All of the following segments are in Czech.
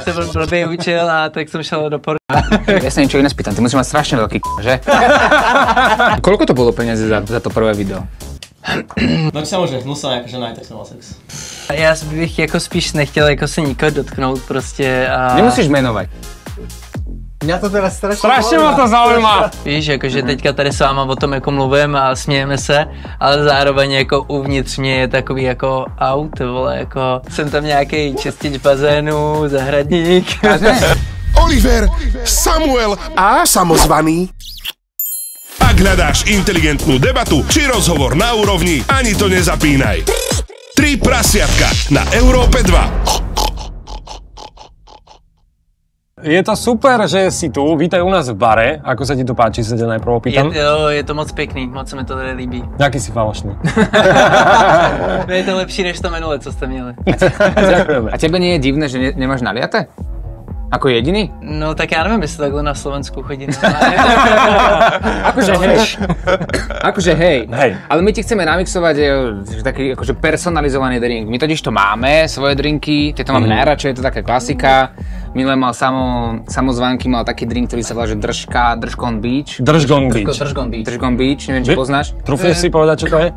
se blbě učil a tak jsem šel do porna. Ja sa niečo iné spýtam, ty musíš mať strašne veľký že? Koľko to bolo peniazy za to prvé video? No samozřejmě, musel nějaká žena, tak jsem mal sex. Já bych jako spíš nechtěl jako se nikoho dotknout prostě a... Nemusíš menovať. Mňa to teda Strašně ma to zaujíma. Víš, jakože teďka tady s váma o tom jako mluvím a smějeme se, ale zároveň jako uvnitř mě je takový jako aut, vole, jako jsem tam nějaký čistič bazénu, zahradník. Oliver, Samuel a samozvaný. Ak hľadáš inteligentnú debatu či rozhovor na úrovni, ani to nezapínaj. 3 prasiatka na Európe 2. Je to super, že si tu. Vítaj u nás v bare. Ako sa ti to páči, sa ťa najprv opýtam? Je to moc pěkný, moc se mi to tady líbí. Jaký si falošný. Je to lepší než to minule, co jste měli. A tebe nie je divné, že nemáš naliate? Ako jediný? No tak já nevím, jestli takhle na Slovensku chodí. Akože hej. Hej. Ale my ti chceme namixovať taký akože personalizovaný drink. My totiž to máme, svoje drinky, tieto máme najradšej, je to taká klasika. Minule mal samozvánky, mal taký drink, ktorý sa volá, že Držgon Beach. Držgon Beach. Držgon Beach, neviem, či poznáš. Trúfneš si povedať, čo to je?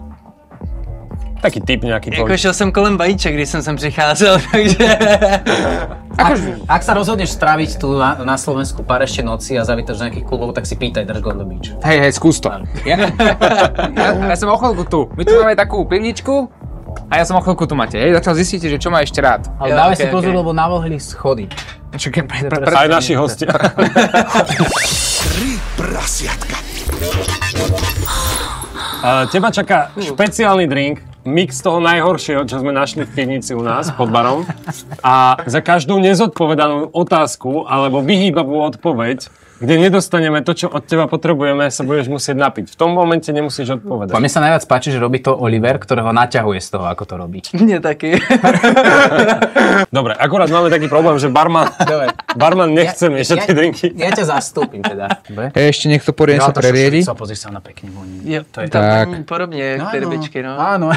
Taký typ nejaký tvoj. Jako šel jsem kolem vajíček, když jsem sem přicházel, takže... Ak sa rozhodneš stráviť tu na Slovensku pár ešte noci a zavítaš do nejakých klubov, tak si pýtaj Držgon Beach. Hej, skús to. Ja som o chvíľku tu. My tu máme takú pivničku a ja som o chvíľku tu máte. Hej, začal zistiť, že čo má ešte rád. Ale dávaj si pozor, lebo navohli schody. Aj naši hostia. 3 prasiatka. Teba čaká špeciálny drink, mix toho najhoršieho, čo sme našli v pivnici u nás pod barom. A za každú nezodpovedanú otázku alebo vyhýbavú odpoveď, kde nedostaneme to, čo od teba potrebujeme, sa budeš musieť napiť. V tom momente nemusíš odpovedať. Mne sa najviac páči, že robí to Oliver, ktorého naťahuje z toho, ako to robí. Mne taky. Dobre, akurát máme taký problém, že barman nechce miešať tie drinky. Ja ťa zastúpim teda. Ešte niekto poriadne sa preriedi. Pozri sa na pekný voní. Jo, to je tak. Podobne, jak tie rybičky, no. Áno.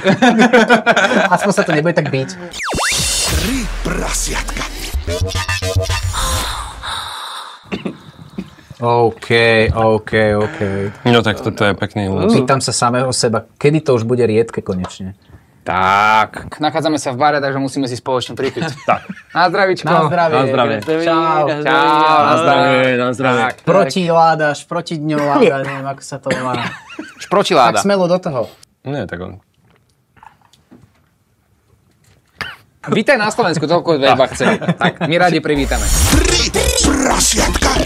Aspoň sa to nebude tak byť. 3 prasiatka. OK. No tak toto je pekný ľud. Pýtam sa samého seba, kedy to už bude riedke konečne? Tak, nachádzame sa v bare, takže musíme si spoločne pripiť. Tak. Na zdravíčko. Na zdravie. Na zdravie. Čau. Na zdravie. Protiláda, protidňoláda, neviem ako sa to volá. Šprotiláda. Tak smelo do toho. Nie, tak on. Vítaj na Slovensku, toľko veľa chceli. Tak, my radi privítame. 3 prasiatka.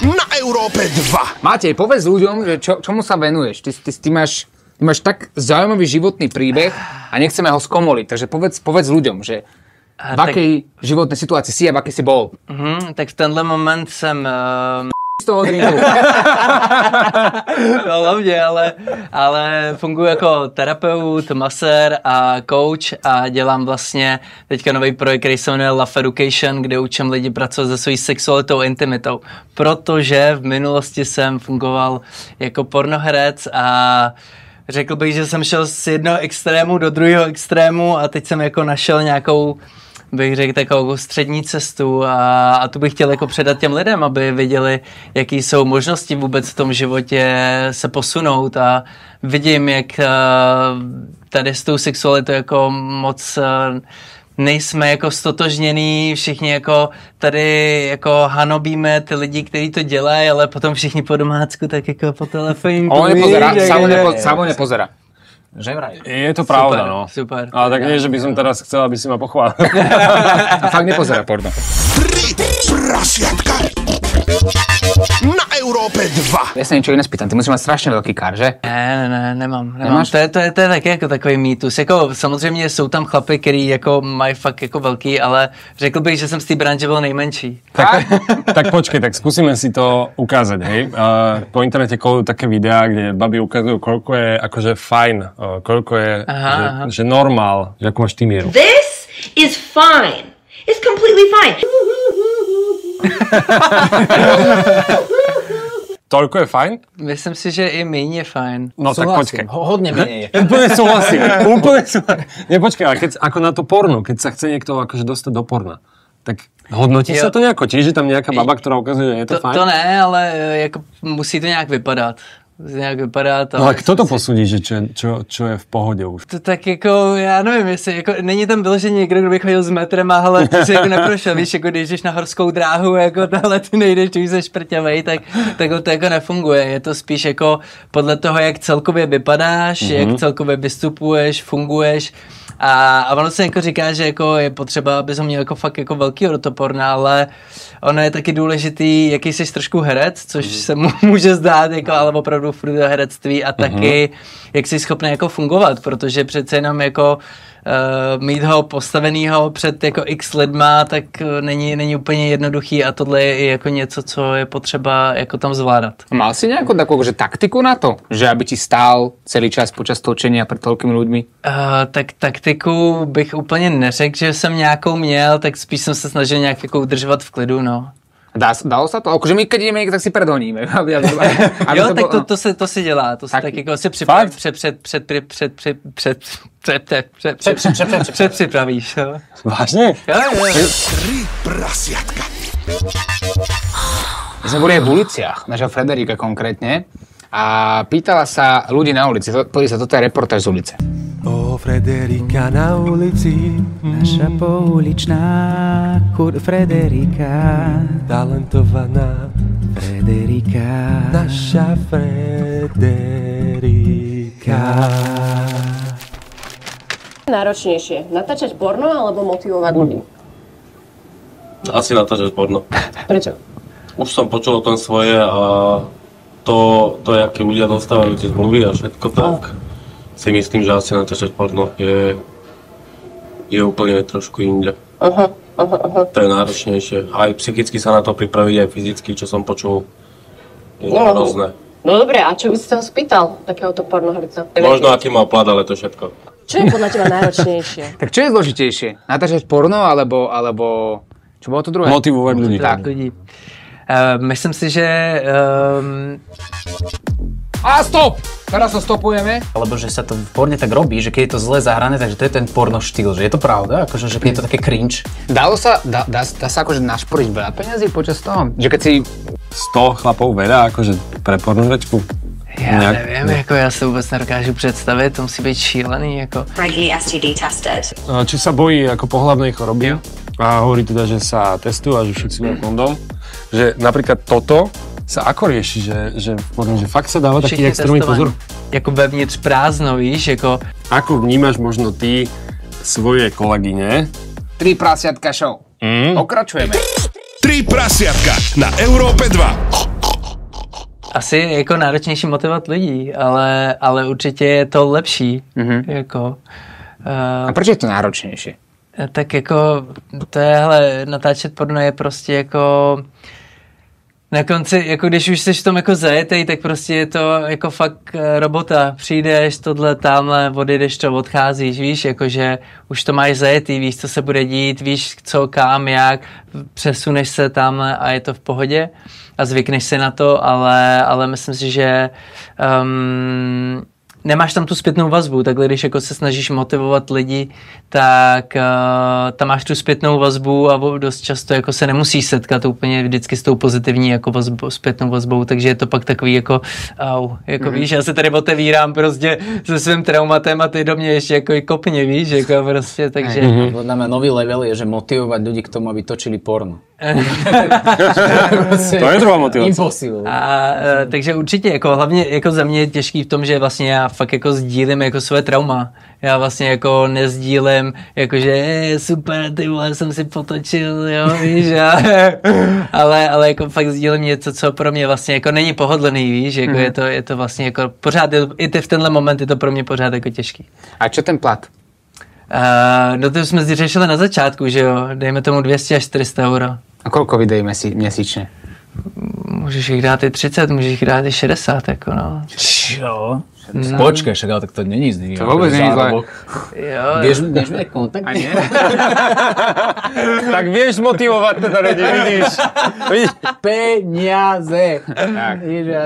Na Európe 2. Matej, povedz ľuďom, že čomu sa venuješ. Ty máš tak zaujímavý životný príbeh a nechceme ho skomoliť. Takže povedz ľuďom, že v akej životnej situácii si a v akej si bol. Tak v tenhle moment jsem... Z toho drinku. Hlavně, ale funguji jako terapeut, masér a coach a dělám vlastně teďka nový projekt, který se jmenuje Love Education, kde učím lidi pracovat se svojí sexualitou a intimitou. Protože v minulosti jsem fungoval jako pornoherec a řekl bych, že jsem šel z jednoho extrému do druhého extrému a teď jsem jako našel nějakou, bych řekl, takovou střední cestu a tu bych chtěl jako předat těm lidem, aby věděli, jaký jsou možnosti vůbec v tom životě se posunout a vidím, jak tady s tou sexualitou jako moc nejsme jako stotožněný, všichni jako tady jako hanobíme ty lidi, kteří to dělají, ale potom všichni po domácku tak jako po telefonu. On nepozerá, samo nepozerá. Že vraj. Je to pravda, no. Super. Ale tak nie, že by som teraz chcel, aby si ma pochválil. A fakt nepozerá porno. 3 prasiatka. Na Európe 2. Ja sa niečo iné spýtam, ty musíš mať strašne veľký kár, že? Ne, nemám. Nemáš? To je taky jako takový mýtus. Jako samozřejmě jsou tam chlapy, který jako mají fakt jako velký, ale řekl bych, že jsem z té branže byl nejmenší. Tak počkej, tak skúsime si to ukázať, hej. Po internete kolujú také videá, kde baby ukazujú, koľko je akože fajn, koľko je že normál, že ako máš ty mieru. This is fine. It's completely fine. Toľko je fajn? Myslím si, že i méně je fajn. No tak počkej. Hodne menej je. Úplne súhlasím. Nie, počkej, ale ako na to porno, keď sa chce niekto akože dostať do porna. Tak hodnotí sa to nejako? Tiež je tam nejaká baba, ktorá ukazuje, že je to fajn? To ne, ale jako musí to nějak vypadat. Ale kto to posudí, že čo je v pohodě už? To tak jako, já nevím, jestli, jako, není tam vyloženě někdo, kdo by chodil s metrem, ale ty si jako neprošel, víš, jako když jdeš na horskou dráhu, jako tahle ty nejdeš, když jsi šprťavej, tak to jako nefunguje. Je to spíš jako podle toho, jak celkově vypadáš, jak celkově vystupuješ, funguješ. A ono se jako říká, že jako je potřeba, abys ho měl jako fakt jako velkýho do toho porna, ale ono je taky důležitý, jaký jsi trošku herec, což se může zdát, jako, ale opravdu furt do herectví a taky, jak jsi schopný jako fungovat, protože přece jenom jako mít ho postavenýho před jako x lidma, tak není úplně jednoduchý a tohle je jako něco, co je potřeba jako tam zvládat. Mal si nejakú takú že taktiku na to? Že aby ti stál celý čas počas točenia pred toľkými ľuďmi? Tak taktiku bych úplně neřekl, že jsem nějakou měl, tak spíš jsem se snažil nějak jako udržovat v klidu, no. Dalo sa to? Akože my keď ideme, tak si predhoníme. Jo, tak to si dělá, to si tak jako si předpřipravíš. Vážne? Jo. 3 prasiatka. My sme boli aj v uliciach, našeho Frederika konkrétne, a pýtala sa ľudí na ulici. Pozri sa, toto je reportáž z ulice. O Frederika na ulici, naša pouličná Frederika, talentovaná Frederika, naša Frederika. Náročnejšie, natáčať porno alebo motivovať ľudí? Asi natáčať porno. Prečo? Už som počul o tom svoje a to aký ľudia dostávajú tie zmluvy a všetko, tak si myslím, že asi natáčať porno je úplne trošku inde. To je náročnejšie. Aj psychicky sa na to pripraviť, aj fyzicky, čo som počul, je hrozné. No dobre, a čo by si sa ho spýtal, takéhoto pornoherca? Možno aký mal plat, ale to všetko. Čo je podľa teba náročnejšie? Tak čo je zložitejšie? Natáčať porno, alebo čo bolo to druhé? Motivovať ľudí. Tak. Myslím si, že... A stop! Teraz to stopujeme. Lebo že sa to v porne tak robí, že keď je to zle zahrané, takže to je ten porno štýl, že je to pravda, akože, že keď je to také cringe. Dá sa akože našporiť veľa peniazí počas toho? Že keď si... 100 chlapov veľa, akože pre pornožečku? Já nevím, jako já se vůbec nedokážu představit, to musí být šílený, jako. Regularly STD tested. Či sa bojí ako pohlavnej choroby a hovorí teda, že sa testujú a že všetci majú kondom. Že napríklad toto sa ako rieši, že fakt sa dáva taký extrémny pozor? Jako vevnitř prázdno, víš, jako... Ako vnímaš možno ty svoje kolegyne? 3 prasiatka show. Pokračujeme. 3 prasiatka na Európe 2. Asi jako náročnější motivovat lidí, ale určitě je to lepší. Jako, a proč je to náročnější? Tak jako, to je, hele, natáčet porno je prostě jako... Na konci, jako když už jsi v tom jako zajetej, tak prostě je to jako fakt robota. Přijdeš, tohle, tamhle, odejdeš to, odcházíš, víš, jakože už to máš zajetý, víš, co se bude dít, víš, co, kam, jak, přesuneš se tamhle a je to v pohodě a zvykneš si na to, ale myslím si, že nemáš tam tu zpětnou vazbu, takhle když jako se snažíš motivovat lidi, tak tam máš tu zpětnou vazbu a dost často jako se nemusíš setkat úplně vždycky s tou pozitivní jako zpětnou vazbou, takže je to pak takový jako jako víš, já se tady otevírám prostě se svým traumatem a ty do mě ještě jako i kopně, víš, jako prostě, takže... Podľa mňa nový level je, že motivovať ľudí k tomu, aby točili porno. To je druhá motivace. Impossible. Takže určitě, jako hlavně jako za mě je těžký v tom, že vlastně já fakt jako sdílím jako své trauma. Já vlastně jako nezdílím, jakože super, ty vole, jsem si potočil, jo, víš, ale jako fakt sdílím něco, co pro mě vlastně jako není pohodlný, víš, jako je to vlastně jako pořád, i ty v tenhle moment je to pro mě pořád jako těžký. A čo ten plat? No to jsme řešili na začátku, že jo, dejme tomu 200 až 400 euro. A koľko videí měsíčně? Můžeš jich dát i 30, můžeš jich dát i 60, jako no. Čo? Počkaj, však ale tak to není zlý. To vôbec není zlé. Vieš mi dať kontakt? A nie? Tak vieš motivovať teda ľudí, vidíš? Peniaze. Tak.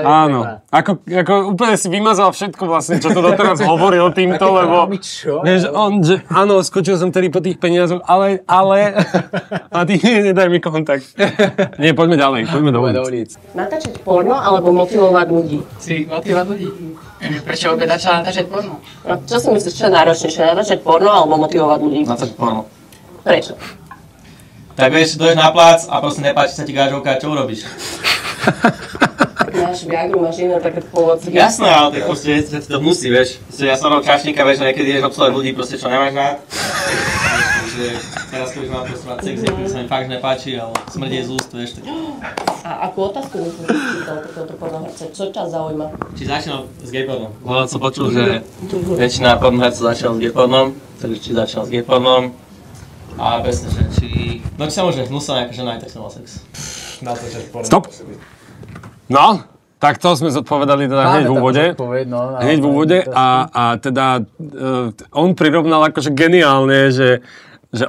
Áno. Ako úplne si vymazal všetko vlastne, čo to doteraz hovoril týmto, lebo... Vieš, on, že áno, skočil som tedy po tých peniazoch, ale... A ty nedaj mi kontakt. Nie, poďme ďalej, poďme do ulic. Natáčať porno alebo motivovať ľudí? Si motivovat lidí. Proč by začala natáčet porno? No, čo si myslíš, čo je náročnejšie? Natáčať porno alebo motivovať ľudí? Natáčať porno. Prečo? Tak vieš, dojdeš na plác a proste nepáči sa ti gážovka, čo urobíš? Máš Viagru, máš iné také pomôcky. Jasné, ale tak proste sa ti to musí, vieš. Ja som robil čašníka, vieš, a niekedy ideš obsluhovať ľudí, proste čo nemáš rád. Takže teraz keď už mám proste mať sex, ktorý sa mi fakt nepáči, ale smrdí z úst, vieš. Tak... A akú otázku by som spýtal takéhoto pornoherca? Čo ťa zaujíma? Či začínal s gaypornom? Hľadám som počul, že väčšina pornohercov začínal s gaypornom, takže či začínal s gaypornom. A presne, že či... No či sa môže, musela nejaká žena aj tak som mal sex. Stop! No, tak to sme zodpovedali teda hneď v úvode. Hneď v úvode a teda on prirovnal akože geniálne, že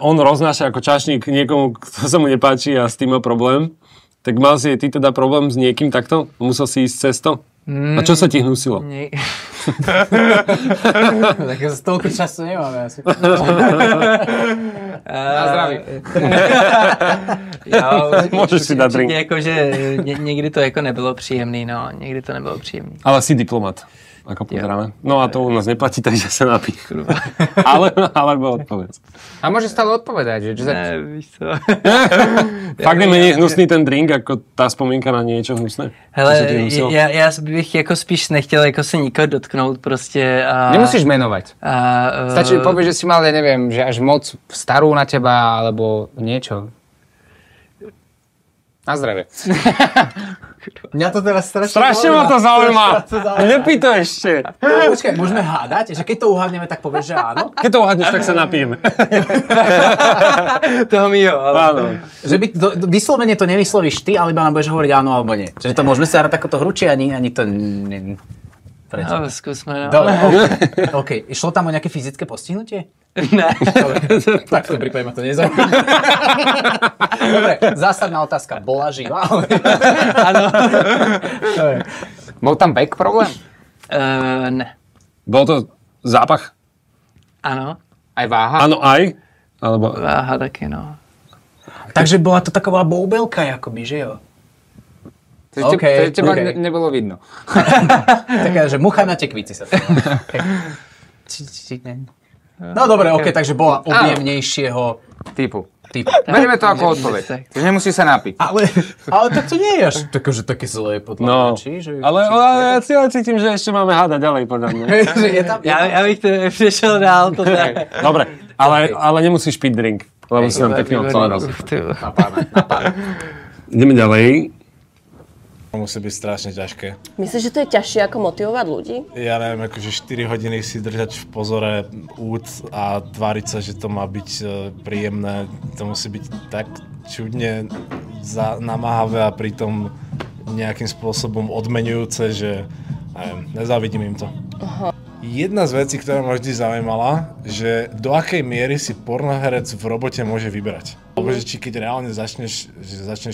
on roznáša ako čašník niekomu, kto sa mu nepáči a s tým má problém. Tak mal si ty teda problém s niekým takto? Musel si ísť cez to? A čo sa ti hnusilo? Tak toľko času nemáme asi. Na zdraví. Môžeš si dať drink. Jako, že někdy to jako nebylo příjemný, no. Někdy to nebylo příjemný. Ale si diplomat, ako pozeráme. No a to u nás neplatí, takže sa napí. Alebo odpovedz. A môže stále odpovedať, že... Ne, víš co. Fakt je menej hnusný ten drink, ako tá spomienka na niečo hnusné? Hele, já bych jako spíš nechtěl jako se nikoho dotknout prostě a... Nemusíš menovať. Stačí povedať, že si mal, ja neviem, že až moc starú na teba, alebo niečo. Na zdravie. Mňa to teraz strašne ma to zaujíma. Nepí to ešte. Počkaj, môžeme hádať? Že keď to uhádneme, tak povieš, že áno? Keď to uhádneš, tak sa napijeme. Toho mýho, ale... Áno. Že by vyslovene to nevyslovíš ty, ale iba nám budeš hovoriť áno alebo nie. Čiže to môžeme sa hrať takoto hru, či ani to... Prečo? No, skúsme, no. Dobre, OK. Išlo tam o nejaké fyzické postihnutie? Ne. Tak v tom prípade ma to nezaujíma. Dobre, zásadná otázka. Bola živá? Áno. Bol tam back problém? Ne. Bol to zápach? Áno. Aj váha? Áno, aj? Alebo... Váha taky, no. Takže bola to taková boubelka, jakoby, že jo? To teba nebolo vidno. Taká, že mucha na tekvici sa to. No dobre, OK, takže bola objemnejšieho typu. Berieme to ako odpoveď. Takže nemusí sa napiť. Ale tak to nie je až také zlé podľa mňa. Ale ja cítim, že ešte máme hádať ďalej podľa mňa. Ja bych to prišiel dál. Dobre, ale nemusíš piť drink, lebo si nám pekne odpovedal. Napáda. Ideme ďalej. Musí byť strašne ťažké. Myslíš, že to je ťažšie ako motivovať ľudí? Ja neviem, akože 4 hodiny si držať v pozore út a tváriť sa, že to má byť príjemné. To musí byť tak čudne namáhavé a pritom nejakým spôsobom odmenujúce, že neviem, nezávidím im to. Aha. Jedna z vecí, ktorá ma vždy zaujímala, že do akej miery si pornoherec v robote môže vyberať. Alebo že či keď reálne začneš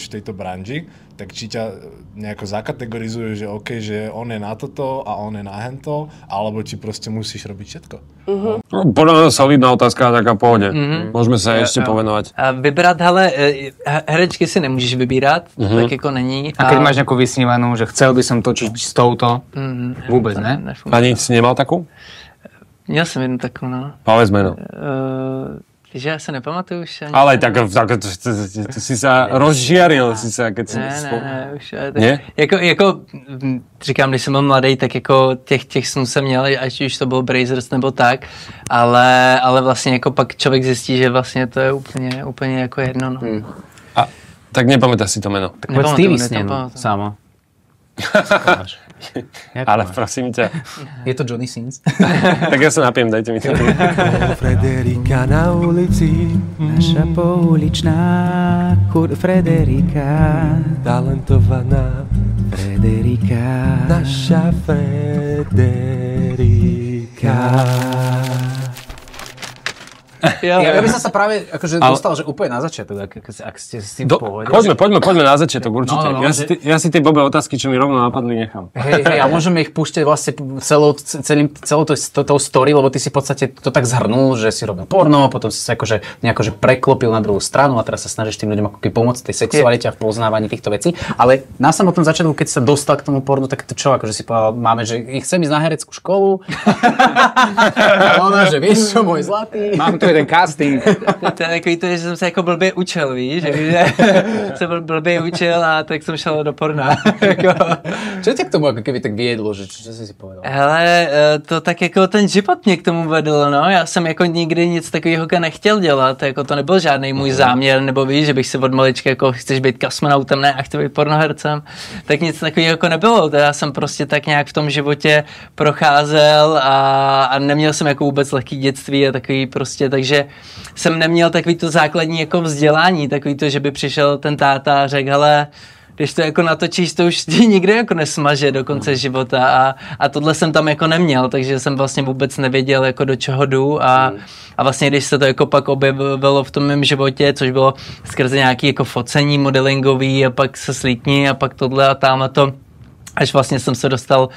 v tejto branži, tak či ťa nejako zakategorizujú, že OK, že on je na toto a on je na hento, alebo či proste musíš robiť všetko. No, podľa mňa solidná otázka, taká pohode. Môžeme sa ešte povenovať. A vybrat, hele, herečky si nemůžeš vybírat, tak jako není. A keď máš nejakú vysnívanú, že chcel by som točiť s touto, vôbec ne? A nic si nemal takú? Měl jsem jednu takovou, no. Povedz meno. Že ja sa nepamatuju už ani... Ale tak si sa rozžiaril, keď si... Ne, už... Nie? Jako, říkám, když jsem byl mladý, tak jako těch snů jsem měl, ať už to byl Brazers nebo tak, ale vlastně jako pak člověk zjistí, že vlastně to je úplně jako jedno, no. A tak nepamätáš si to meno? Tak povedz ty vysnenú, sama. Ale prosím ťa. Je to Johnny Sins? Tak ja sa napijem, dajte mi to. Frederika na ulici. Naša pouličná Frederika. Talentovaná Frederika. Naša Frederika. Ja by som sa práve akože dostal, že úplne na začiatok, ak ste s tým v pohode. Poďme na začiatok, určite. No, ja si tie blbé otázky, čo mi rovno napadli, nechám. Hej, a môžeme ich púšťať vlastne celou tou story, lebo ty si v podstate to tak zhrnul, že si robil porno, potom si sa akože nejako preklopil na druhú stranu a teraz sa snažíš tým ľuďom ako keby pomôcť tej sexualite a v poznávaní týchto vecí. Ale na samotnom začiatku, keď sa dostal k tomu pornu, tak to čo, akože si povedal, máme, že chcem ísť na hereckú školu. A ona, že vieš čo, môj zlatý. Mám tu jeden casting. To je takový to, že jsem se jako blbě učil, víš, že jsem blbě učil a tak jsem šel do porna. Čo tě k tomu jako keby tak viedlo, že čo si povedal? Hele, to tak jako ten život mě k tomu vedl, no, já jsem jako nikdy nic takového nechtěl dělat, jako to nebyl žádný můj záměr, nebo víš, že bych si od malička jako chceš být kosmonautem, ne, a chci být pornohercem, tak nic takového jako nebylo, to já jsem prostě tak nějak v tom životě procházel a neměl jsem jako vůbec lehký dětství a takový prostě, takže jsem neměl takový to základní jako vzdělání, takový to, že by přišel ten táta a řekl, hele, když to jako natočíš, to už ti nikdy jako nesmaže do konce života a tohle jsem tam jako neměl, takže jsem vlastně vůbec nevěděl, jako do čeho jdu a vlastně když se to jako pak objevilo v tom mém životě, což bylo skrze nějaký jako focení modelingový a pak se slíkni a pak tohle a tamhle to, až vlastně jsem se dostal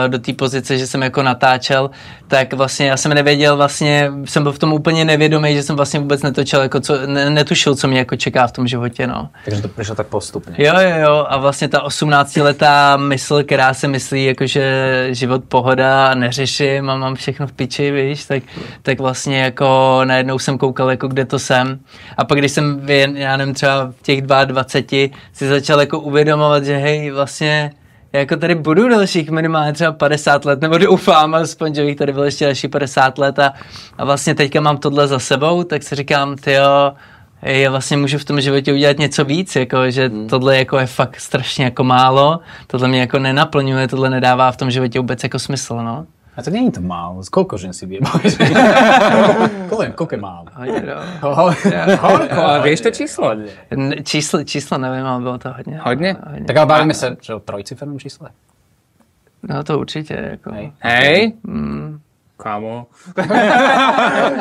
do té pozice, že jsem jako natáčel, tak vlastně já jsem nevěděl, vlastně jsem byl v tom úplně nevědomý, že jsem vlastně vůbec netočil, jako netušil, co mě jako čeká v tom životě, no. Takže to přišlo tak postupně. Jo, a vlastně ta 18letá mysl, která si myslí, jakože život pohoda, neřeším a mám všechno v piči, víš, tak vlastně jako najednou jsem koukal, jako kde to jsem. A pak když jsem, já nevím, třeba v těch 22 si začal jako uvědomovat, že hej, vlastně já jako tady budu dalších minimálně třeba 50 let, nebo doufám aspoň, že bych tady byl ještě další 50 let a vlastně teďka mám tohle za sebou, tak si říkám, tyjo, já vlastně můžu v tom životě udělat něco víc, jako, že tohle jako je fakt strašně jako málo, tohle mě jako nenaplňuje, tohle nedává v tom životě vůbec jako smysl, no. A to není to málo, koľko žen si vyjebal? Koľko je málo? Koľko? Ale vieš to číslo? Číslo nevím, ale bylo to hodně. Hodně? Tak ale bavíme se o trojcifernom čísle. No to určitě, jako. Hej? Kámo.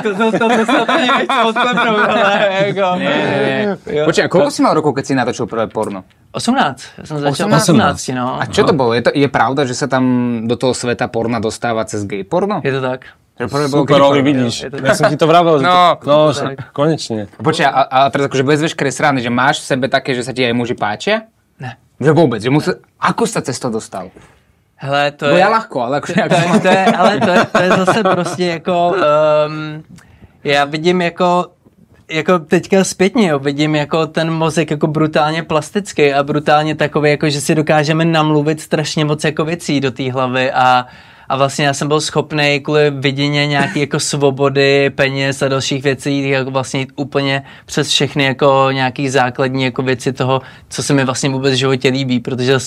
To se nechci odklepnout, ale jako. Počkej, a koľko si mal rokov, keď si natočil prvé porno? 18. Ja som začal 18, no. A čo to bolo? Je pravda, že sa tam do toho sveta porna dostáva cez gay porno? Je to tak. Super, Oli, vidíš. Ja som ti to vravel, že no konečne. Počkej, a teraz akože bez veškeré srany, že máš v sebe také, že sa ti aj muži páčia? Ne. Že vôbec, že ako sa cez to dostal? Hele, to je... Bo ja ľahko, ale akože... To je zase prostě jako... já vidím jako teďka zpětně, vidím jako ten mozek jako brutálně plastický a brutálně takový, jako že si dokážeme namluvit strašně moc jako věcí do té hlavy a vlastně já jsem byl schopný kvůli vidění nějaký jako svobody, peněz a dalších věcí jako vlastně jít úplně přes všechny jako nějaký základní jako věci toho, co se mi vlastně vůbec v životě líbí, protože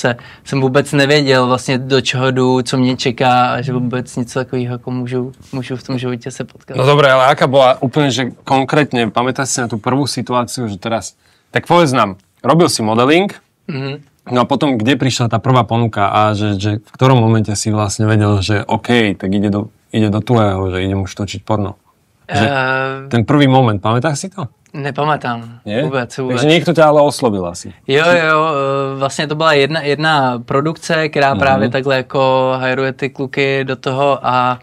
jsem vůbec nevěděl vlastně do čeho jdu, co mě čeká a že vůbec něco takového jako můžu v tom životě se potkat. No dobré, ale aká bola úplne, že konkrétne, pamätáš si na tú prvú situáciu, že teraz, tak povedz nám, robil si modeling, no a potom, kde prišla tá prvá ponuka a že v ktorom momente si vlastne vedel, že OK, tak ide do tvojho, že idem už točiť porno. Že ten prvý moment, pamätáš si to? Nepamatám. Vůbec. Takže někdo tě ale oslovil asi. Jo, vlastně to byla jedna produkce, která právě takhle jako hajruje ty kluky do toho a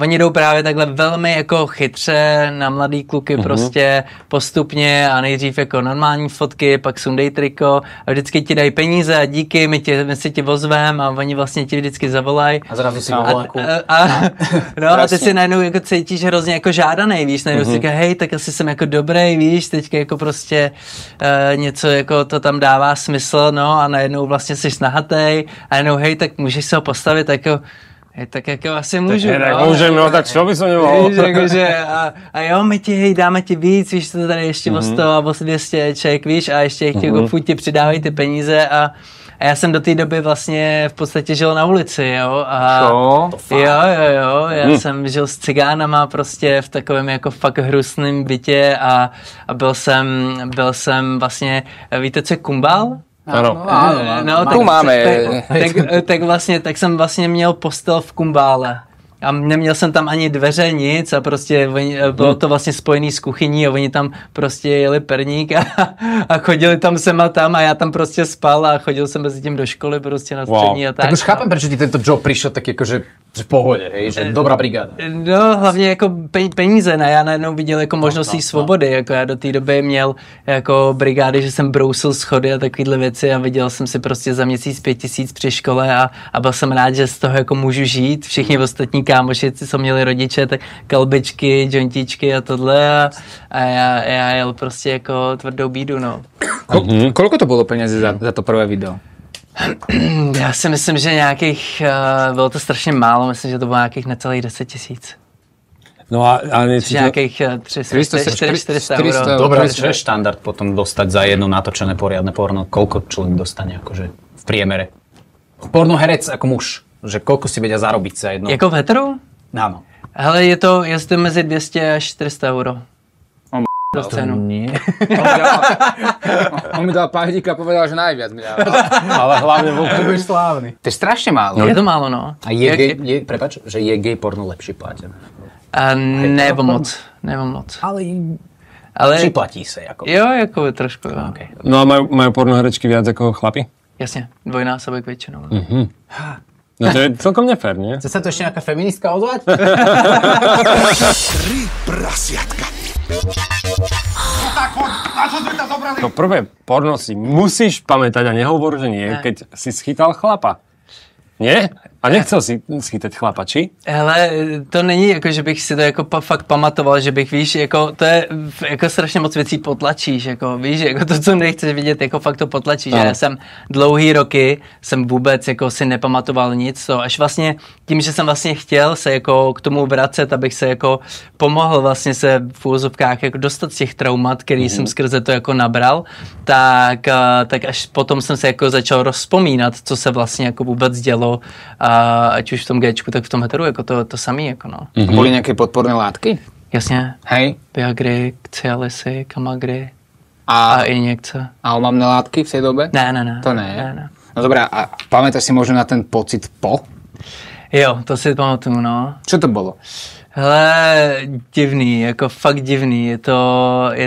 oni jdou právě takhle velmi jako chytře na mladý kluky prostě postupně a nejdřív jako normální fotky, pak sundej triko a vždycky ti dají peníze a díky, my si tě ozvem a oni vlastně ti vždycky zavolají. A zrazu si voláku. A ty si najednou jako cítíš hrozně jako žádanej, víš, najednou si říká, hej, tak asi jsem jako dobrý, víš, teďka jako prostě něco jako to tam dává smysl, no a najednou vlastně jsi nahatej a najednou hej, tak můžeš se ho postavit jako tak jako asi můžu, tak můžem, no tak čo by som nemohol. A jo, my ti, hej, dáme ti víc, víš, to tady ještě o 100 a o 200 ček, víš, a ještě jako furt ti přidávají ty peníze a já jsem do té doby vlastně v podstatě žil na ulici, jo. Jo, já jsem žil s cigánama prostě v takovém jako fakt hrusném bytě a byl jsem vlastně, víte, co je kumbál? Ano. Tu máme. Tak jsem vlastně měl postel v Kumbále. A neměl jsem tam ani dveře, nic a prostě bylo to vlastně spojený s kuchyní a oni tam prostě jeli perník a chodili tam sem a tam a já tam prostě spal a chodil jsem mezi tím do školy prostě na střední a tak. Tak už chápem, prečo ti tento job prišiel tak jakože v pohode, hej, že dobrá brigáda. No, hlavně jako peníze, ne, já najednou viděl jako možnosti svobody, jako já do té doby měl jako brigády, že jsem brousil schody a takovýhle věci a viděl jsem si prostě za měsíc 5 000 při škole a byl jsem rád, že z toho jako můžu žít, všichni ostatní kámoši, co měli rodiče, tak kalbičky, jointičky a tohle a já jel prostě jako tvrdou bídu, no. Koľko to bolo peniazy za to prvé video? Já si myslím, že nějakých, bylo to strašně málo, myslím, že to bylo nějakých necelých 10 000. No a nějakých 400 euro. Dobre, čo je štandard potom dostať za jedno natočené poriadne porno? Koľko človek dostane akože v priemere? Pornoherec ako muž, že koľko si vedia zarobiť za jedno? Jako v heteru? Áno. Hele, je to mezi 200 až 400 euro. Do cenu. Nie. On mi dal pahdíka a povedal, že najviac mi dal. Ale hlavne to budeš slávny. To je strašne málo. Je to málo, no. A prepáč, že je gay porno lepšie platené? Nebo moc. Ale připlatí se, jako. Jo, jako trošku, jo. Okay. No a majú pornoherečky viac ako chlapi? Jasně, dvojnásobek většinou. Mhm. No to je celkom nefér, nie? Chce sa to ešte nejaká feministka ozvať? 3 prasiatka. To prvé porno si musíš pamätať a nehovor, že nie, keď si schytal chlapa. Nie? A nechcel si schytať chlapa, či? Hele, to není jako, že bych si to jako fakt pamatoval, že bych, víš, jako to je jako strašně moc věcí potlačíš, jako víš, jako to, co nechceš vidět, jako fakt to potlačíš. Já jsem dlouhý roky, jsem vůbec jako si nepamatoval nic, to až vlastně tím, že jsem vlastně chtěl se jako k tomu vracet, abych se jako pomohl vlastně se v úvozovkách jako dostat z těch traumat, který jsem skrze to jako nabral, tak až potom jsem se jako začal rozpomínat, co se vlastně jako vůbec dělo, ať už v tom Gčku, tak v tom heteru, jako to samý, jako no. Boli nejaké podporné látky? Jasně. Hej. Viagry, Cialisy, Kamagry a injekce. A omamné látky v tej dobe? Ne. To ne. No dobré, a pamätáš si možno na ten pocit po? Jo, to si pamatuju, no. Čo to bolo? Hele, divný, jako fakt divný, je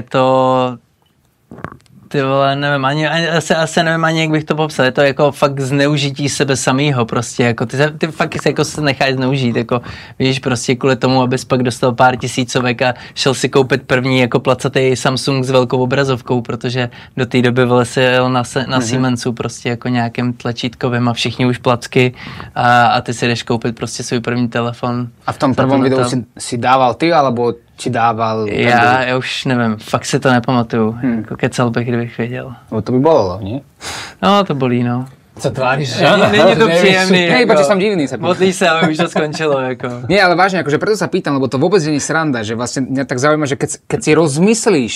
to ty vole, nevím, asi nevím ani, jak bych to popsal, je to jako fakt zneužití sebe samýho prostě, jako ty fakt jako se necháš zneužít, jako víš, prostě kvůli tomu, abys pak dostal pár tisícovek a šel si koupit první jako placatý Samsung s velkou obrazovkou, protože do té doby vole si jel na Siemensu prostě jako nějakým tlačítkovým a všichni už placky a ty si jdeš koupit prostě svůj první telefon. A v tom prvom videu si dával ty, alebo ti dával... Já už nevím, fakt si to nepamatuju, jako kecal bych, kdybych věděl. No to by bolelo, nie? No, to bolí, no. Co tváříš? Není to příjemný. Hej, jako, som divný. modlí se, aby už to skončilo, jako. Nie, ale vážne, akože preto sa pýtam, lebo to vôbec nie je sranda, že vlastne mňa tak zaujíma, že keď si rozmyslíš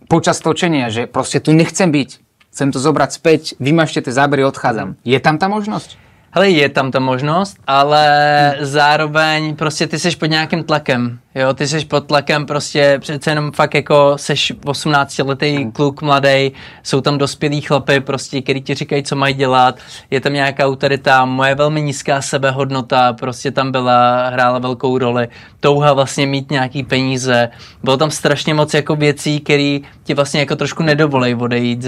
počas točenia, že proste tu nechcem byť, chcem to zobrať späť, vymažte tie zábery, odchádzam. Je tam tá možnosť? Hele, je tam ta možnost, ale zároveň prostě ty seš pod nějakým tlakem, jo, ty seš pod tlakem prostě přece jenom fakt jako seš 18letý kluk mladý, jsou tam dospělí chlapy prostě, který ti říkají, co mají dělat, je tam nějaká autorita, moje velmi nízká sebehodnota prostě tam hrála velkou roli, touha vlastně mít nějaký peníze, bylo tam strašně moc jako věcí, které ti vlastně jako trošku nedovolej odejít,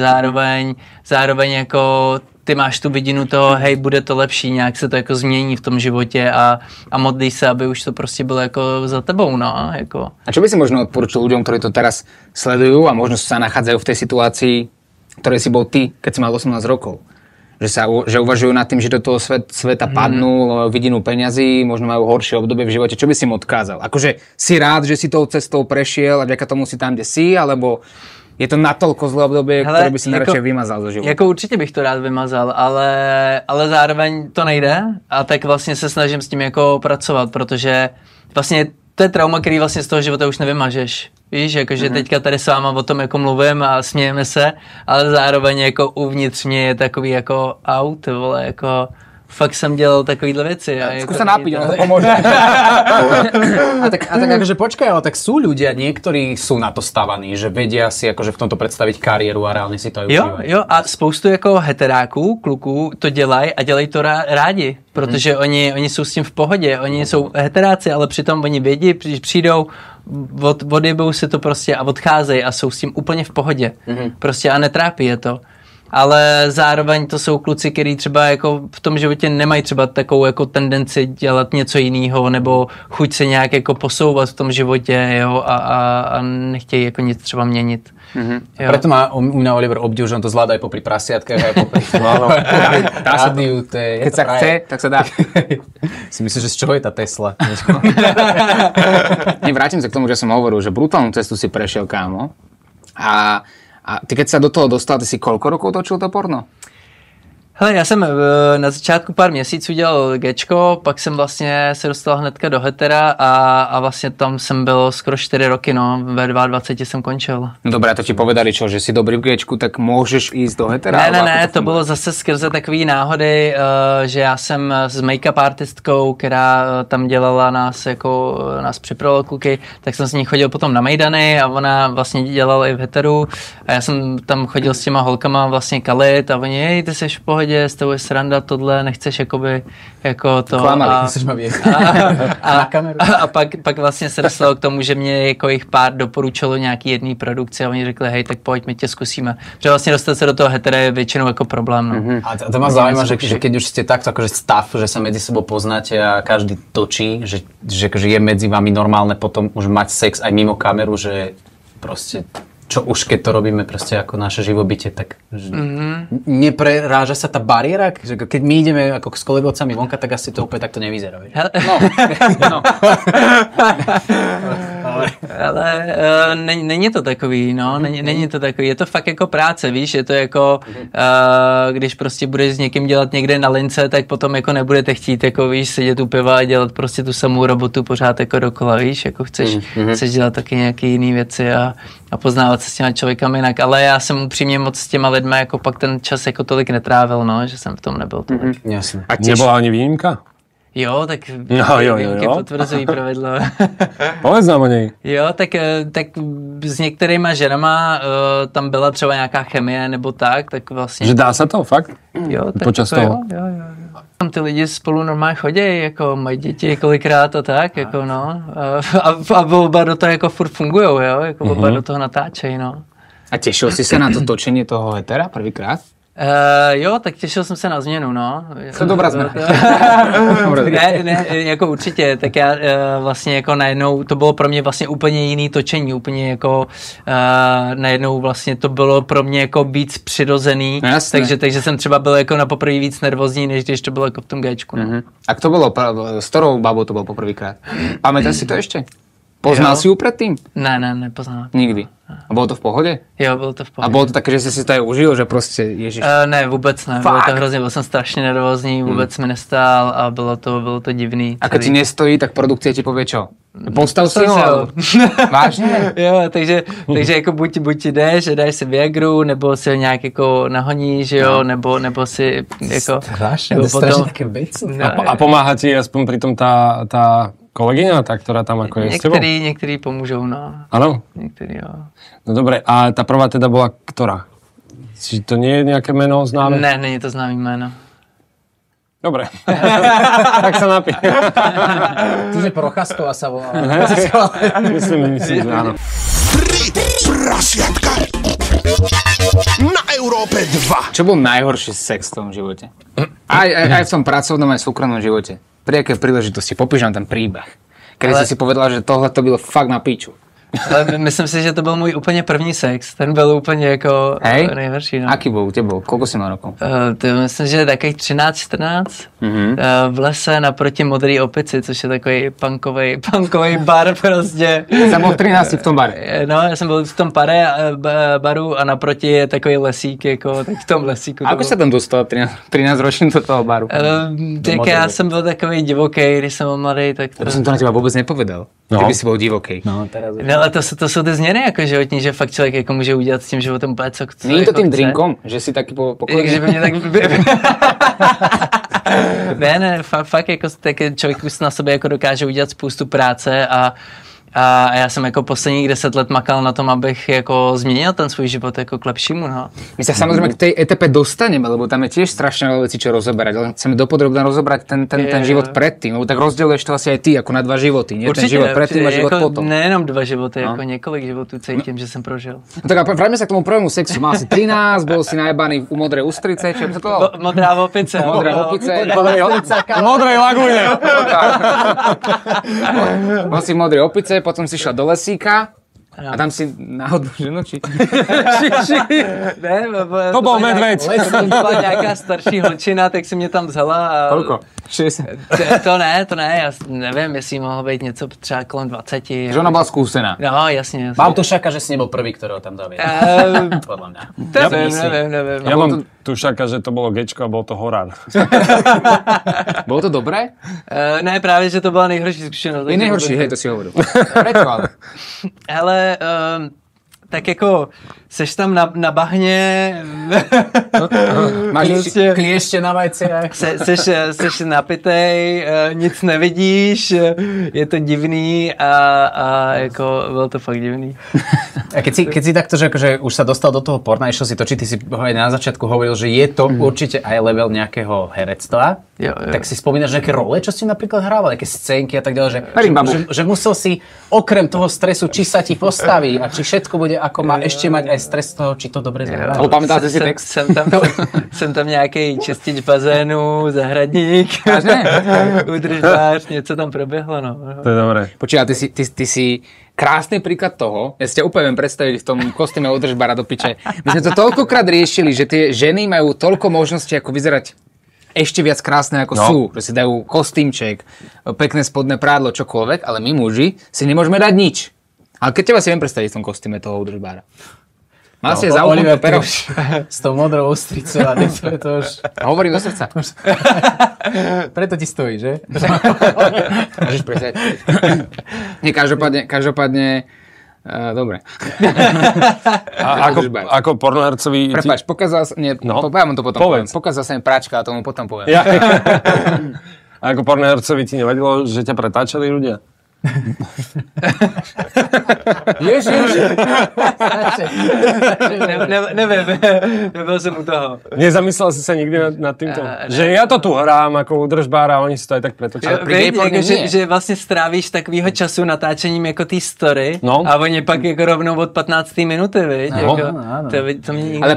zároveň jako ty máš tu vidinu toho, hej, bude to lepší, nějak se to jako změní v tom životě a modlíš se, aby už to prostě bylo jako za tebou, no, jako. A čo by si možno odporučil ľuďom, ktorí to teraz sledujú a možno sa nachádzajú v tej situácii, ktorej si bol ty, keď si mal 18 rokov? Že uvažujú nad tým, že do toho sveta padnú, vidinu peňazí, možno majú horšie obdobie v živote. Čo by si im odkázal? Akože si rád, že si tou cestou prešiel a vďaka tomu si tam, kde si, alebo je to natoľko zlé obdobie, které by si nejradši vymazal zo života? Jako určitě bych to rád vymazal, ale zároveň to nejde a tak vlastně se snažím s tím jako pracovat, protože vlastně to je trauma, který vlastně z toho života už nevymažeš. Víš, jakože teďka tady s váma o tom jako mluvím a smějeme se, ale zároveň jako uvnitř mě je takový jako out, vole, jako fakt jsem dělal takovýhle věci. Skús sa napiť, ono to pomôže. A tak akože počkaj, ale tak sú ľudia, niektorí sú na to stavaní, že vedia si akože v tomto predstaviť kariéru a reálne si to aj užívajú. Jo, a spoustu jako heteráků, kluků to dělají a dělají to rádi, protože oni jsou s tím v pohodě, oni jsou heteráci, ale přitom oni vědí, když přijdou, odjebou si to prostě a odcházejí a jsou s tím úplně v pohodě. Prostě a netrápí je to. Ale zároveň to jsou kluci, kteří třeba jako v tom životě nemají třeba takovou jako tendenci dělat něco jiného nebo chuť se nějak jako posouvat v tom životě, jo, a nechtějí jako nic třeba měnit. A preto má u mňa Oliver obdiv, že on to zvláda aj popri prasiatkách, aj popri rádiu. Keď sa chce, tak sa dá. Si myslíš, že z čoho je tá Tesla? Vrátim sa k tomu, že som hovoril, že brutálnu cestu si prešiel, kámo. A ty keď sa do toho dostal, ty si koľko rokov točil to porno? Hele, já jsem na začátku pár měsíců dělal gečko, pak jsem vlastně se dostal hnedka do hetera a vlastně tam jsem byl skoro 4 roky, no, ve 22 jsem končil. No dobré, a to ti povedali čo, že si dobrý v gečku, tak můžeš jít do hetera? Ne, to bylo zase skrze takový náhody, že já jsem s make-up artistkou, která tam dělala nás připravila kluky, tak jsem s ní chodil potom na mejdany a ona vlastně dělala i v heteru a já jsem tam chodil s těma holkama vlastně kalit a oni, hej, ty jsi v pohodě, s tebou je sranda, tohle, nechceš jakoby, jako to. Klamali, chceš ma vědět. A pak vlastně se dostalo k tomu, že mě jako jich pár doporučilo nějaký jedný produkci a oni řekli, hej, tak pojď, my tě zkusíme. Protože vlastně dostat se do toho hetera je většinou jako problém, no. A to ma zaujíma, že keď už ste takto akože stav, že sa medzi sebou poznáte a každý točí, že je medzi vami normálne potom už mať sex aj mimo kameru, že proste čo už keď to robíme proste ako naše živobytie, tak nepreráža sa tá bariéra? Že keď my ideme ako s kolegovcami vonka, tak asi to úplne takto nevyzerá. No. Ale není to takový, no, není to takový, je to fakt jako práce, víš, je to jako, když prostě budeš s někým dělat někde na lince, tak potom jako nebudete chtít, jako víš, sedět u piva a dělat prostě tu samou robotu pořád jako dokola, víš, jako chceš dělat taky nějaký jiný věci a poznávat se s těma člověkami jinak, ale já jsem upřímně moc s těma lidmi jako pak ten čas jako tolik netrávil, no, že jsem v tom nebyl tolik. Jasně. A nebola ani výjimka? Jo, tak výjimky potvrzují pravidlo. Povedz nám o něj. Jo, tak s některýma ženama tam byla třeba nějaká chemie nebo tak vlastně. Že dá se to, fakt? Jo, tak počas toho? Jo. Tam ty lidi spolu normálně chodí, jako mají děti kolikrát a tak, jako no. A oba do toho jako furt fungujou, jo, jako oba do toho natáčejí, no. A těšil jsi se na to točení toho hetera prvýkrát? Jo, tak těšil jsem se na změnu, no. To dobrá změna. ne, jako určitě, tak já vlastně jako najednou, to bylo pro mě vlastně úplně jiný točení, úplně jako najednou vlastně to bylo pro mě jako víc přirozený, no, takže jsem třeba byl jako na poprvé víc nervózní, než když to bylo jako v tom Gčku. No. A to bylo, s ktorou babou to bylo poprvýkrát? Pamätáš si to ještě? Poznal si ju predtým? Ne, nepoznal. Nikdy. A bylo to v pohodě? Jo, bylo to v pohodě. A bylo to také, že jsi si to aj užil, že prostě ježiš? Ne, vůbec ne. Bylo to hrozně, byl jsem strašně nervózní, vůbec mi nestál a bylo to divný. A když ti nestojí, tak produkce ti povie čo? Postav si ho. Vážně? Jo, takže jako buď jdeš, dáš si Viagru, nebo si ho nějak jako nahoníš, jo, nebo si jako... Strašně také věci. A pomáhá ti aspoň přitom ta kolegyňa, tá, ktorá tam ako je s tebou? Niektorí pomôžou, no. Áno? Niektorí, jo. No dobre, a tá prvá teda bola ktorá? Či to nie je nejaké meno známe? Ne, není to známý jméno. Dobre. Tak sa napí. Tu je Procházková sa volá. Myslím, že áno. 3 prasiatka na Európe 2. Čo bol najhorší sex v tom živote? Aj v tom pracovnom, aj v súkromnom živote. Pri jaké príležitosti? Popíš nám ten príbeh. Kedy si si povedala, že tohle to bylo fakt na píču. Ale myslím si, že to byl můj úplně první sex. Ten byl úplně jako nejhorší. No. Aký byl u tebou? Koľko si mal rokov? Myslím, že takových 13-14. V lese naproti Modrý opici, což je takový punkový bar prostě. Jsem byl v 13 v tom bare. No, já jsem byl v tom baru a naproti je takový lesík, jako tak v tom lesíku. Ako se tam dostal 13 ročný do toho baru? Tak já jsem byl takový divoký, když jsem byl mladý. Tak to jsem to na teba vůbec nepovedal. No. Ty by si byl divoký. No, teraz no, ale to jsou ty změny jako životní, že fakt člověk jako může udělat s tím životem úplně co není to jako tím chce. drinkom, že si taky po Takže by mě tak... Ne, fakt jako tak člověk už na sobě jako dokáže udělat spoustu práce a já jsem jako posledních 10 let makal na tom, abych jako změnil ten svůj život jako k lepšímu, no. My sa samozrejme k tej etape dostaneme, lebo tam je tiež strašne veľa vecí, čo rozoberať, ale chceme dopodrobne rozobrať ten život predtým, lebo tak rozdeľuješ to asi aj ty, ako na 2 životy, nie? Určite, ten život predtým a život jako potom. Nejenom 2 životy, jako několik životů cítím, že jsem prožil. No tak a vráťme sa k tomu prvému sexu. Mal si 13, bol si najebaný u modrej ústrice, čo by sa to dalo? Modrá opice. Modrej lagúne. Bol si v modrej opice, potom si šla do lesíka. A tam si náhodou ženu, či? Ne, to bol medveď. Byla nějaká starší holčina, tak si mě tam vzala. A... Koľko? 60? To ne, já nevím, jestli mohlo být něco třeba kolem 20. Že ona byla skúsená. No, jasně. Mám tušaka, že si nebol prvý, ktorého tam dali. Podľa mňa. Nevím. Ja mám tušaka, že to bolo gečko a bol to horár. Bolo to dobré? Ne, právě, že to byla nejhorší zkušenost. Je nejhorší, hej, to si hovoril. Prečo ale? Hele, tak jako seš tam na bahně, máš klieště na vajciach, seš napitej, nic nevidíš, je to divný a jako bylo to fakt divný. A keď si takto, že akože už sa dostal do toho porna, išiel si točiť, ty si na začiatku hovoril, že je to určite aj level nejakého herectva, tak si spomínaš nejaké role, čo si napríklad hrával, nejaké scénky a tak ďalej, že musel si okrem toho stresu, či sa ti postaví a či všetko bude ako má ešte mať aj stres toho, či to dobre zahrá. Ale pamätáte si text? Jsem tam nějaký čistič bazénu, zahradník, údržbář, něco tam proběhlo, no. To je dobré. Počúva, ty si krásny príklad toho, ja si ťa úplne viem predstaviť v tom kostýme údržbára do piče. My sme to toľkokrát riešili, že tie ženy majú toľko možností, ako vyzerať ešte viac krásne ako sú. Že si dajú kostýmček, pekné spodné prádlo, čokoľvek, ale my muži si nemôžeme dať nič. Ale keď teba si viem predstaviť v tom kostýme toho údržbára. Mal si za Oliver Pero s tou modrou ostricou a to už... Hovorím do srdca. Preto ti stojí, že? Môžeš presať. Nie, každopádne dobre. Ako pornohercovi... Prepáč, poviem to potom. Pokazal sa mi práčka a tomu potom poviem. Ja. Ako pornohercovi ti nevadilo, že ťa pretáčali ľudia? Ježiš. Nevím, nebyl jsem u toho. Nezamyslel si sa nikdy nad týmto? Že ja to tu hrám ako údržbár a oni si to aj tak pretočili. Že vlastně strávíš takovýho času natáčením jako ty story a oni pak jako rovnou od 15. minuty, viď? To mě nikdy ale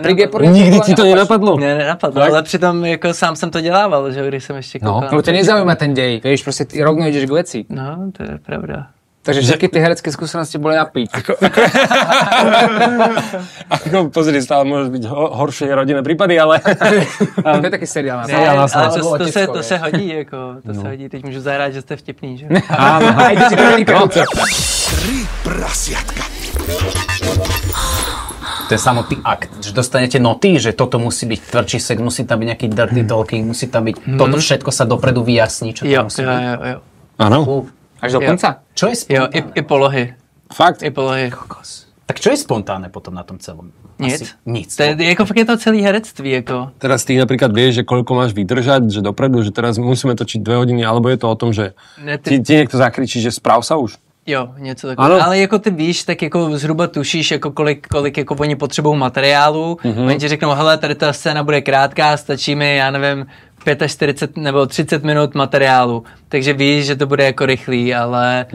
nikdy ti to nenapadlo? Ne, nenapadlo, ale přitom jako sám jsem to dělával, že když jsem ještě koukal. No, to nezaujíma ten dej, vieš, proste rovno ideš k veci. No, to je pravda. Takže všetky tie herecké skúsenosti boli na piť. Ako, pozri, stále môžeš byť horšie rodinné prípady, ale... To je taký seriál. Ale to se hodí, jako, to se hodí. Teď můžu zahrát, že jste vtipný, že? Áno, ajde si to vynikajúce. 3 prasiatka. Ten samotný akt, že dostanete noty, že toto musí byť tvrdší sex, musí tam byť nejaký dirty talking, musí tam byť, toto všetko sa dopredu vyjasní, čo tam musí byť. Jo. Áno. Až do konca? Čo je spontánne? Jo, i polohy. Fakt? I polohy. Tak čo je spontánne potom na tom celom? Nic. To je, jako fakt je to celý herectví, jako. Teraz ty napríklad vieš, že koľko máš vydržať, že dopredu, že teraz musíme točiť 2 hodiny, alebo je to o tom, že ti niekto zakričí, že správ sa už? Jo, něco takového. Ale jako ty víš, tak jako zhruba tušíš, jako kolik jako oni potřebují materiálu. Oni ti řeknou, hele, tady ta scéna bude krátká, stačí mi, já nevím, 45 nebo 30 minut materiálu. Takže víš, že to bude jako rychlý, ale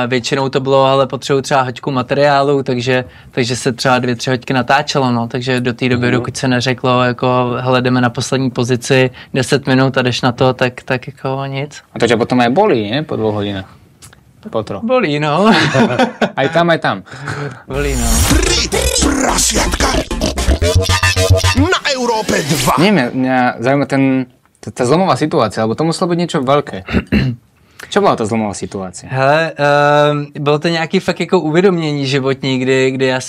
většinou to bylo, ale potřebuji třeba hoďku materiálu, takže se třeba 2-3 hoďky natáčelo, no. Takže do té doby, dokud se neřeklo, jako, hele, jdeme na poslední pozici, 10 minut a jdeš na to, tak jako nic. A to ťa potom aj bolí, ne? Po 2 hodinách. Potro. Bolí, no. Aj tam. Bolí, no. 3 prasiatka na Európe 2. Nie, mňa zaujíma tá zlomová situácia, lebo to muselo byť niečo veľké. Čo byla ta zlomová situace? Hele, bylo to nějaký fakt jako uvědomění životní, kdy já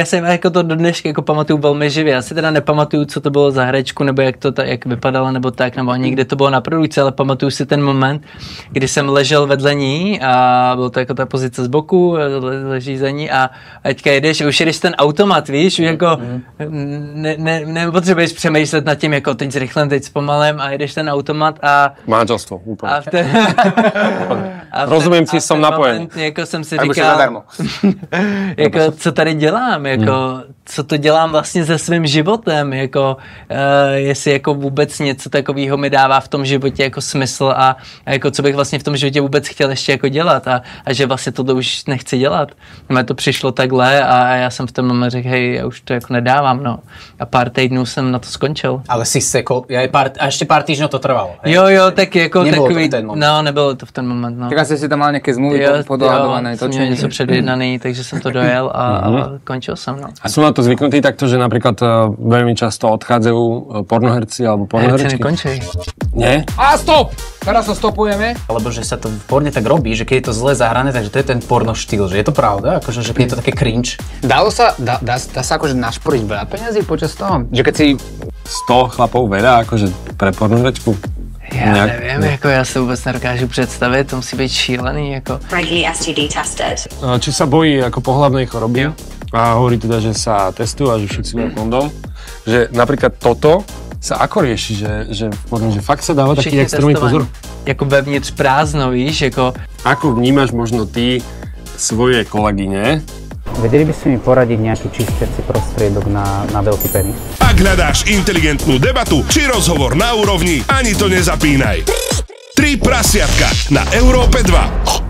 jsem jako to do dneška jako pamatuju velmi živě. Já si teda nepamatuju, co to bylo za herečku, nebo jak vypadala, nebo tak, nebo ani kde to bylo na produkci, ale pamatuju si ten moment, kdy jsem ležel vedle ní a bylo to jako ta pozice z boku, leží za ní a teďka jedeš, už jedeš ten automat, víš, už jako nepotřebuješ přemýšlet nad tím, jako teď zrychlem, teď zpomalem a jedeš ten automat a... Manželstvo, úplně. Rozumím si, jsem napojen. Jako jsem si říkal, jako co tady dělám, jako co to dělám vlastně se svým životem, jako jestli jako vůbec něco takového mi dává v tom životě jako smysl a jako co bych vlastně v tom životě vůbec chtěl ještě jako dělat a že vlastně toto už nechci dělat. Mně to přišlo takhle a já jsem v tom moment řekl, hej, já už to jako nedávám, no. A pár týdnů jsem na to skončil. Ale si sekol, a ještě pár týždňů to trvalo. Hej? Jo, tak jako nebylo takový, to no, nebylo to v ten moment, no. Tak asi si tam mal nějaké zmluvy podohadované. Jo, jsem něco předjednaný, takže jsem to dojel a končil jsem, no. A sú na to zvyknutí takto, že napríklad veľmi často odchádzajú pornoherci alebo pornoherčky? Nekončí. Nie? A stop! Teraz to stopujeme. Lebo že sa to v porne tak robí, že keď je to zle zahrané, takže to je ten porno štýl, že je to pravda, akože že keď je to také cringe. Dá sa akože našporiť veľa peniazí počas toho? Že keď si 100 chlapov veľa akože pre pornoherečku? Já nevím, jako já se vůbec nedokážu představit, to musí být šílený, jako. Regularly STD tested. Či sa bojí ako pohlavnej choroby a hovorí teda, že sa testujú a že všetci majú kondom. Že napríklad toto sa ako rieši, že fakt sa dáva taký extrémny pozor? Jako vevnitř prázdno, víš, jako. Ako vnímaš možno ty svoje kolegyne? Vedeli by ste mi poradiť nejaký čistiaci prostriedok na veľký penis? Ak hľadáš inteligentnú debatu či rozhovor na úrovni, ani to nezapínaj. 3 prasiatka na Európe 2.